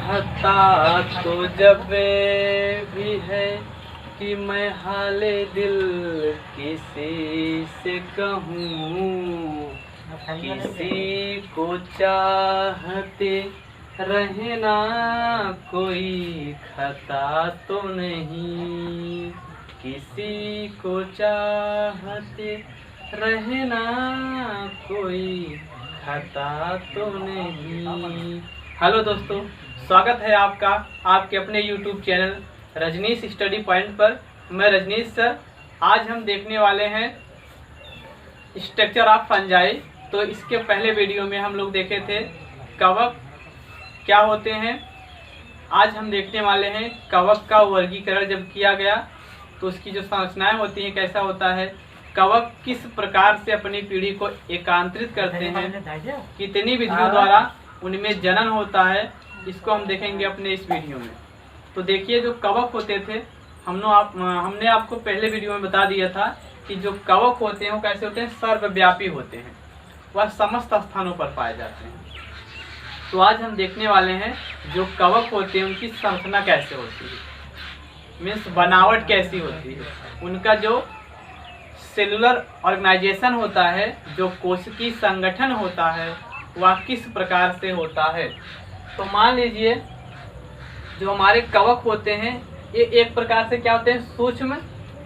चाहता तो जब भी है कि मैं हाले दिल किसी से कहूँ, किसी को चाहते रहना कोई खता तो नहीं, किसी को चाहते रहना कोई खता तो नहीं। हेलो दोस्तों, स्वागत है आपका आपके अपने YouTube channel Rajneesh study point पर। मैं रजनीश सर। आज हम देखने वाले हैं स्ट्रक्चर ऑफ फंजाई। तो इसके पहले वीडियो में हम लोग देखे थे कवक क्या होते हैं। आज हम देखने वाले हैं कवक का वर्गीकरण जब किया गया तो उसकी जो संरचनाएं होती हैं, कैसा होता है, कवक किस प्रकार से अपनी पीढ़ी को एकांतरित करते हैं, कितनी विधियों द्वारा उनमें जनन होता है, इसको हम देखेंगे अपने इस वीडियो में। तो देखिए, जो कवक होते थे हमने आपको पहले वीडियो में बता दिया था कि जो कवक होते हैं वो कैसे होते हैं, सर्वव्यापी होते हैं, वह समस्त स्थानों पर पाए जाते हैं। तो आज हम देखने वाले हैं जो कवक होते हैं उनकी संरचना कैसे होती है, मीन्स बनावट कैसी होती है, उनका जो सेलुलर ऑर्गेनाइजेशन होता है, जो कोशिकीय संगठन होता है, वह किस प्रकार से होता है। तो मान लीजिए जो हमारे कवक होते हैं ये एक प्रकार से क्या होते हैं, सूक्ष्म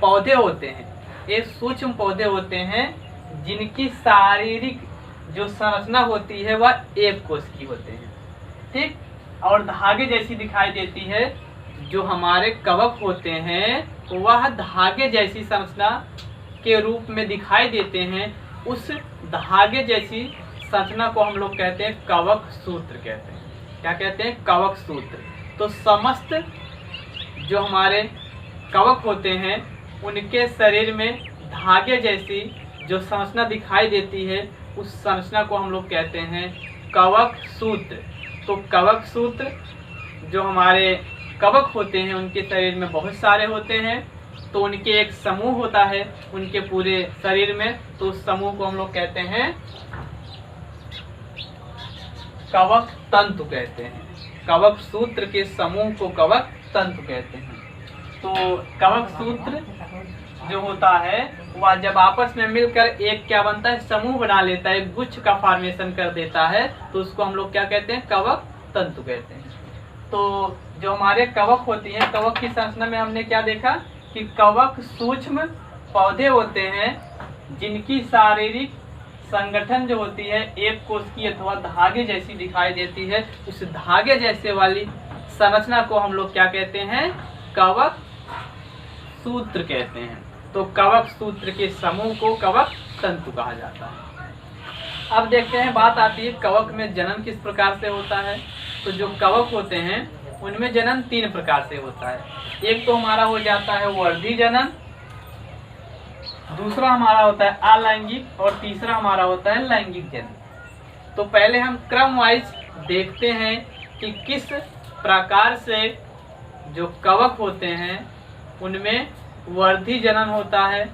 पौधे होते हैं। ये सूक्ष्म पौधे होते हैं जिनकी शारीरिक जो संरचना होती है वह एक कोश की होते हैं, ठीक, और धागे जैसी दिखाई देती है। जो हमारे कवक होते हैं वह धागे जैसी संरचना के रूप में दिखाई देते हैं। उस धागे जैसी संरचना को हम लोग कहते हैं कवक सूत्र कहते हैं। क्या कहते हैं, कवक सूत्र। तो समस्त जो हमारे कवक होते हैं उनके शरीर में धागे जैसी जो संरचना दिखाई देती है, उस संरचना को हम लोग कहते हैं कवक सूत्र। तो कवक सूत्र जो हमारे कवक होते हैं उनके शरीर में बहुत सारे होते हैं। तो उनके एक समूह होता है उनके पूरे शरीर में, तो उस समूह को हम लोग कहते हैं कवक तंतु कहते हैं। कवक सूत्र के समूह को कवक तंतु कहते हैं। तो कवक सूत्र जो होता है वह जब आपस में मिलकर एक क्या बनता है, समूह बना लेता है, गुच्छ का फॉर्मेशन कर देता है, तो उसको हम लोग क्या कहते हैं, कवक तंतु कहते हैं। तो जो हमारे कवक होती हैं, कवक की संरचना में हमने क्या देखा कि कवक सूक्ष्म पौधे होते हैं जिनकी शारीरिक संगठन जो होती है एक कोश की अथवा धागे जैसी दिखाई देती है। उस धागे जैसे वाली संरचना को हम लोग क्या कहते हैं, कवक सूत्र कहते हैं। तो कवक सूत्र के समूह को कवक तंतु कहा जाता है। अब देखते हैं, बात आती है कवक में जनन किस प्रकार से होता है। तो जो कवक होते हैं उनमें जनन तीन प्रकार से होता है। एक तो हमारा हो जाता है वर्धी जनन, दूसरा हमारा होता है अलैंगिक, और तीसरा हमारा होता है लैंगिक जनन। तो पहले हम क्रम वाइज देखते हैं कि किस प्रकार से जो कवक होते हैं उनमें वर्धी जनन होता है,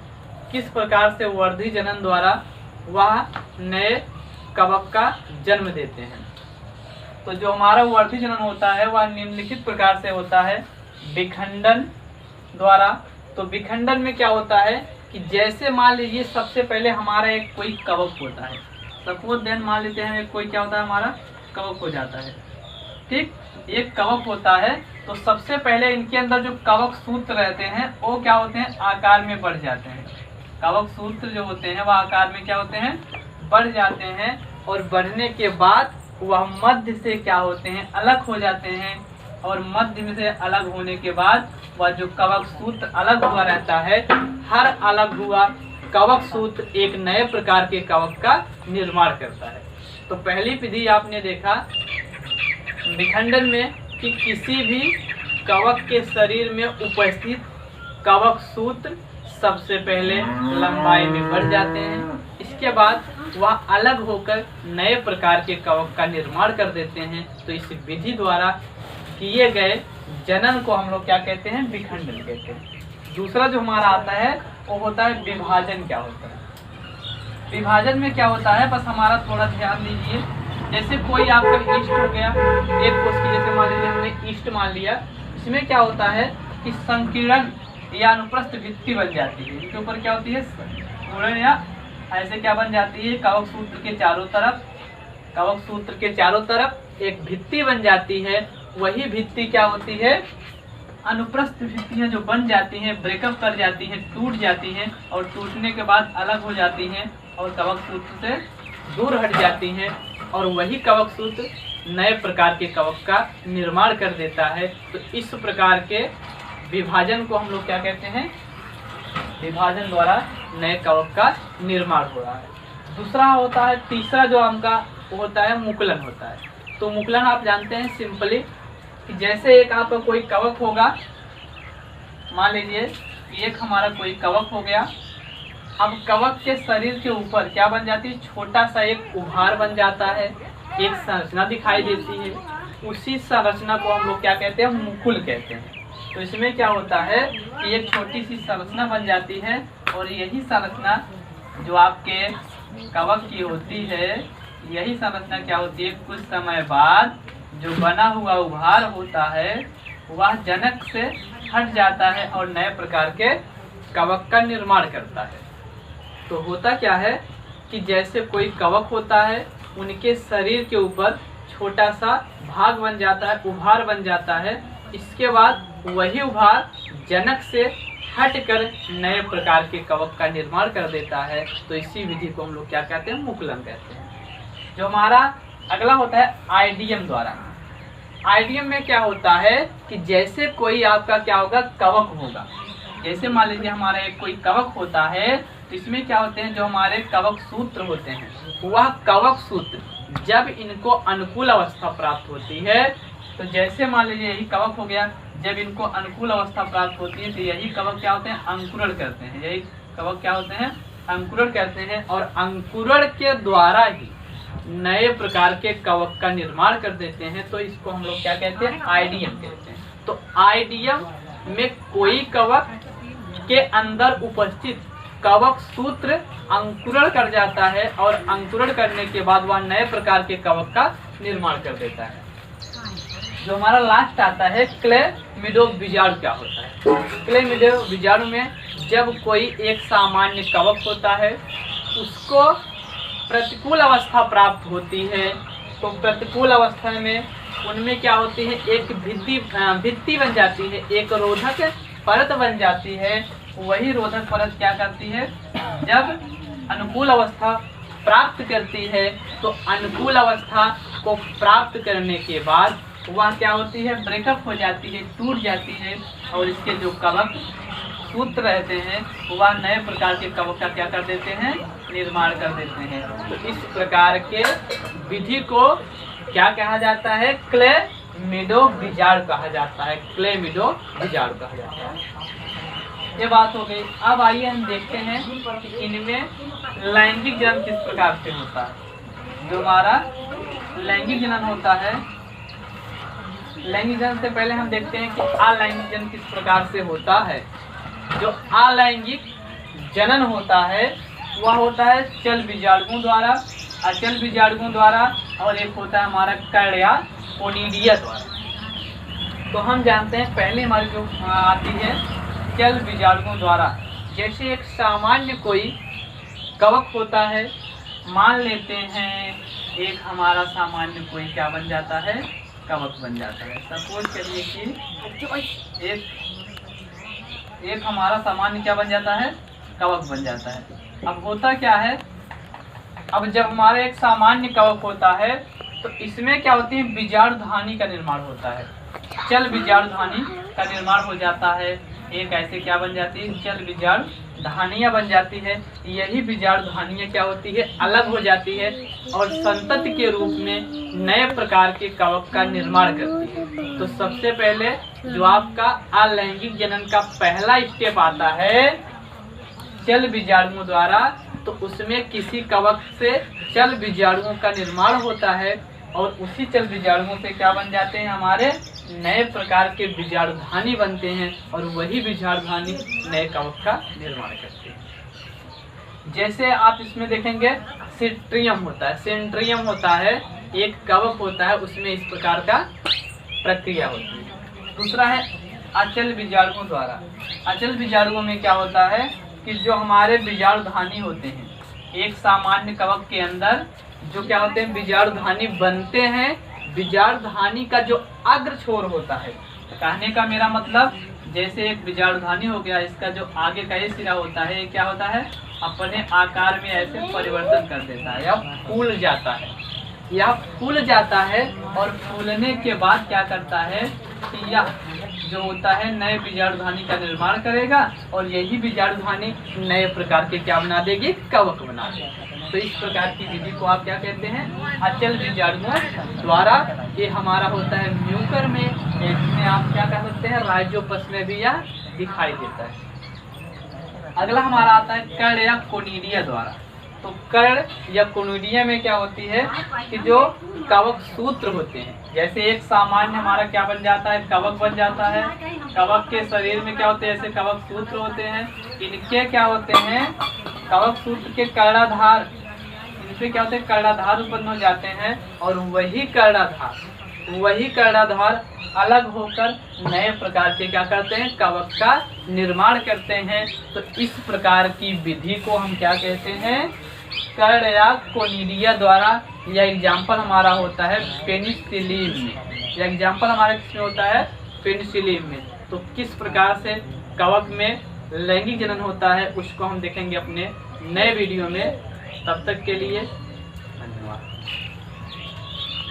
किस प्रकार से वर्धी जनन द्वारा वह नए कवक का जन्म देते हैं। तो जो हमारा वर्धी जनन होता है वह निम्नलिखित प्रकार से होता है, विखंडन द्वारा। तो विखंडन में क्या होता है कि जैसे मान लीजिए सबसे पहले हमारा एक कोई कवक होता है, सपोज देन मान लेते हैं एक कोई क्या होता है, हमारा कवक हो जाता है, ठीक, एक कवक होता है। तो सबसे पहले इनके अंदर जो कवक सूत्र रहते हैं वो क्या होते हैं, आकार में बढ़ जाते हैं। कवक सूत्र जो होते हैं वह आकार में क्या होते हैं, बढ़ जाते हैं, और बढ़ने के बाद वह मध्य से क्या होते हैं, अलग हो जाते हैं, और मध्य में से अलग होने के बाद वह जो कवक सूत्र अलग हुआ रहता है, हर अलग हुआ कवक सूत्र एक नए प्रकार के कवक का निर्माण करता है। तो पहली विधि आपने देखा विखंडन में कि किसी भी कवक के शरीर में उपस्थित कवक सूत्र सबसे पहले लंबाई में बढ़ जाते हैं, इसके बाद वह अलग होकर नए प्रकार के कवक का निर्माण कर देते हैं। तो इस विधि द्वारा किए गए जनन को हम लोग क्या कहते हैं, विखंडन कहते हैं। दूसरा जो हमारा आता है वो होता है विभाजन। क्या होता है विभाजन में, क्या होता है, बस हमारा थोड़ा ध्यान दीजिए। जैसे कोई आपका ईस्ट हो गया, एक कोष की जैसे मान लीजिए हमने ईस्ट मान लिया, इसमें क्या होता है कि संकीर्ण या अनुप्रस्थ भित्ति बन जाती है। इसके ऊपर क्या होती है, गुणन या ऐसे क्या बन जाती है, कवक सूत्र के चारों तरफ, कवक सूत्र के चारों तरफ एक भित्ति बन जाती है। वही भित्ति क्या होती है, अनुप्रस्थ भित्तियां जो बन जाती हैं, ब्रेकअप कर जाती हैं, टूट जाती हैं और टूटने के बाद अलग हो जाती हैं और कवक सूत्र से दूर हट जाती हैं और वही कवक सूत्र नए प्रकार के कवक का निर्माण कर देता है। तो इस प्रकार के विभाजन को हम लोग क्या कहते हैं, विभाजन द्वारा नए कवक का निर्माण हो रहा है। दूसरा होता है, तीसरा जो आपका वो होता है मुकुलन होता है। तो मुकुलन आप जानते हैं सिंपली कि जैसे एक आपका कोई कवक होगा, मान लीजिए एक हमारा कोई कवक हो गया, अब कवक के शरीर के ऊपर क्या बन जाती है, छोटा सा एक उभार बन जाता है, एक संरचना दिखाई देती है। उसी संरचना को हम लोग क्या कहते हैं, मुकुल कहते हैं। तो इसमें क्या होता है कि एक छोटी सी संरचना बन जाती है और यही संरचना जो आपके कवक की होती है, यही संरचना क्या होती है, कुछ समय बाद जो बना हुआ उभार होता है वह जनक से हट जाता है और नए प्रकार के कवक का निर्माण करता है। तो होता क्या है कि जैसे कोई कवक होता है, उनके शरीर के ऊपर छोटा सा भाग बन जाता है, उभार बन जाता है। इसके बाद वही उभार जनक से हटकर नए प्रकार के कवक का निर्माण कर देता है। तो इसी विधि को हम लोग क्या कहते हैं, मुकुलन कहते हैं। जो हमारा अगला होता है आइडियम द्वारा। आइडियम में क्या होता है कि जैसे कोई आपका क्या होगा, कवक होगा, जैसे मान लीजिए हमारा एक कोई कवक होता है, तो इसमें क्या होते हैं, जो हमारे कवक सूत्र होते हैं, वह कवक सूत्र जब इनको अनुकूल अवस्था प्राप्त होती है, तो जैसे मान लीजिए यही कवक हो गया, जब इनको अनुकूल अवस्था प्राप्त होती है तो यही कवक क्या होते हैं, अंकुरण करते हैं। यही कवक क्या होते हैं, अंकुरण करते हैं और अंकुरण के द्वारा ही नए प्रकार के कवक का निर्माण कर देते हैं। तो इसको हम लोग क्या कहते हैं, आइडियम कहते हैं। तो आइडियम में कोई कवक के अंदर उपस्थित कवक सूत्र अंकुरण कर जाता है और अंकुरण करने के बाद वह नए प्रकार के कवक का निर्माण कर देता है। जो हमारा लास्ट आता है क्लेमिडो बीजाणु क्या होता है। क्लेमिडो बीजाणु में जब कोई एक सामान्य कवक होता है, उसको प्रतिकूल अवस्था प्राप्त होती है, तो प्रतिकूल अवस्था में उनमें क्या होती है, एक भित्ति बन जाती है, एक रोधक परत बन जाती है। वही रोधक परत क्या करती है, जब अनुकूल अवस्था प्राप्त करती है, तो अनुकूल अवस्था को प्राप्त करने के बाद वह क्या होती है, ब्रेकअप हो जाती है, टूट जाती है और इसके जो कवक सूत्र रहते हैं वह नए प्रकार के कवक का क्या कर देते हैं, निर्माण कर देते हैं। तो इस प्रकार के विधि को क्या कहा जाता है, क्लेमिडो बीजाणु कहा जाता है। क्लेमिडो बीजाणु कहा जाता है। ये बात हो गई। अब आइए हम देखते हैं कि इनमें लैंगिक जनन किस प्रकार से होता है। जो हमारा लैंगिक जनन होता है, लैंगिक जनन से पहले हम देखते हैं कि अलैंगिक जनन किस प्रकार से होता है। जो अलैंगिक जनन होता है वह होता है चल बीजाणुओं द्वारा, अचल बीजाणुओं द्वारा, और एक होता है हमारा कर्ण या कोनिडिया द्वारा। तो हम जानते हैं पहले हमारी जो आती है चल बीजाणुओं द्वारा। जैसे एक सामान्य कोई कवक होता है, मान लेते हैं एक हमारा सामान्य कोई क्या बन जाता है, कवक बन जाता है। सपोज करिए कि एक हमारा सामान्य क्या बन जाता है, कवक बन जाता है। अब होता क्या है, अब जब हमारा एक सामान्य कवक होता है तो इसमें क्या होती है, बीजाणु धानी का निर्माण होता है। चल बीजाणु धानी का निर्माण हो जाता है। एक ऐसे क्या बन जाती है, चल बीजाणु धानियाँ बन जाती है। यही बीजाणु धानियाँ क्या होती है, अलग हो जाती है और संतति के रूप में नए प्रकार के कवक का निर्माण करती है। तो सबसे पहले जो आपका अलैंगिक जनन का पहला स्टेप आता है चल बीजाणुओं द्वारा, तो उसमें किसी कवक से चल बीजाणुओं का निर्माण होता है और उसी चल बीजाणुओं से क्या बन जाते हैं, हमारे नए प्रकार के बीजाणुधानी बनते हैं और वही बीजाणुधानी नए कवक का निर्माण करते हैं। जैसे आप इसमें देखेंगे सेंट्रियम होता है, सेंट्रियम होता है, एक कवक होता है उसमें इस प्रकार का प्रक्रिया होती है। दूसरा है अचल बीजाणुओं द्वारा। अचल बीजाणुओं में क्या होता है कि जो हमारे बीजाणुधानी होते हैं, एक सामान्य कवक के अंदर जो क्या होते हैं बीजाणुधानी बनते हैं। बीजाणुधानी का जो अग्र छोर होता है, कहने का मेरा मतलब जैसे एक बीजाणुधानी हो गया, इसका जो आगे का ये सिरा होता है ये क्या होता है अपने आकार में ऐसे परिवर्तन कर देता है या फूल जाता है, यह फूल जाता है और फूलने के बाद क्या करता है कि यह जो होता है नए बीजाणुधानी का निर्माण करेगा और यही बीजाणुधानी नए प्रकार के क्या बना देगी, कवक बना देगी। तो इस प्रकार की विधि को आप क्या कहते हैं, अचल बीजाणुओं द्वारा। ये हमारा होता है म्यूकर में, इसमें आप क्या कह सकते हैं राइजोपस में भी यह दिखाई देता है। अगला हमारा आता है कर्ण या कोनिडिया द्वारा। तो कर्ण या कोनिडिया में क्या होती है कि जो कवक सूत्र होते हैं, जैसे एक सामान्य हमारा क्या बन जाता है कवक बन जाता है। कवक के शरीर में क्या होते हैं ऐसे कवक सूत्र होते हैं, इनके क्या होते हैं कवक सूत्र के कर्णाधार, इनसे क्या होते हैं कर्णाधार उत्पन्न हो जाते हैं और वही कर्णाधार अलग होकर नए प्रकार के क्या करते हैं कवक का निर्माण करते हैं। तो इस प्रकार की विधि को हम क्या कहते हैं, कर्ण या कोनिडिया द्वारा। यह एग्जाम्पल हमारा होता है पेनिसिलिन में, यह एग्जाम्पल हमारा किसमें होता है पेनिसिलिन में। तो किस प्रकार से कवक में लैंगिक जनन होता है उसको हम देखेंगे अपने नए वीडियो में। तब तक के लिए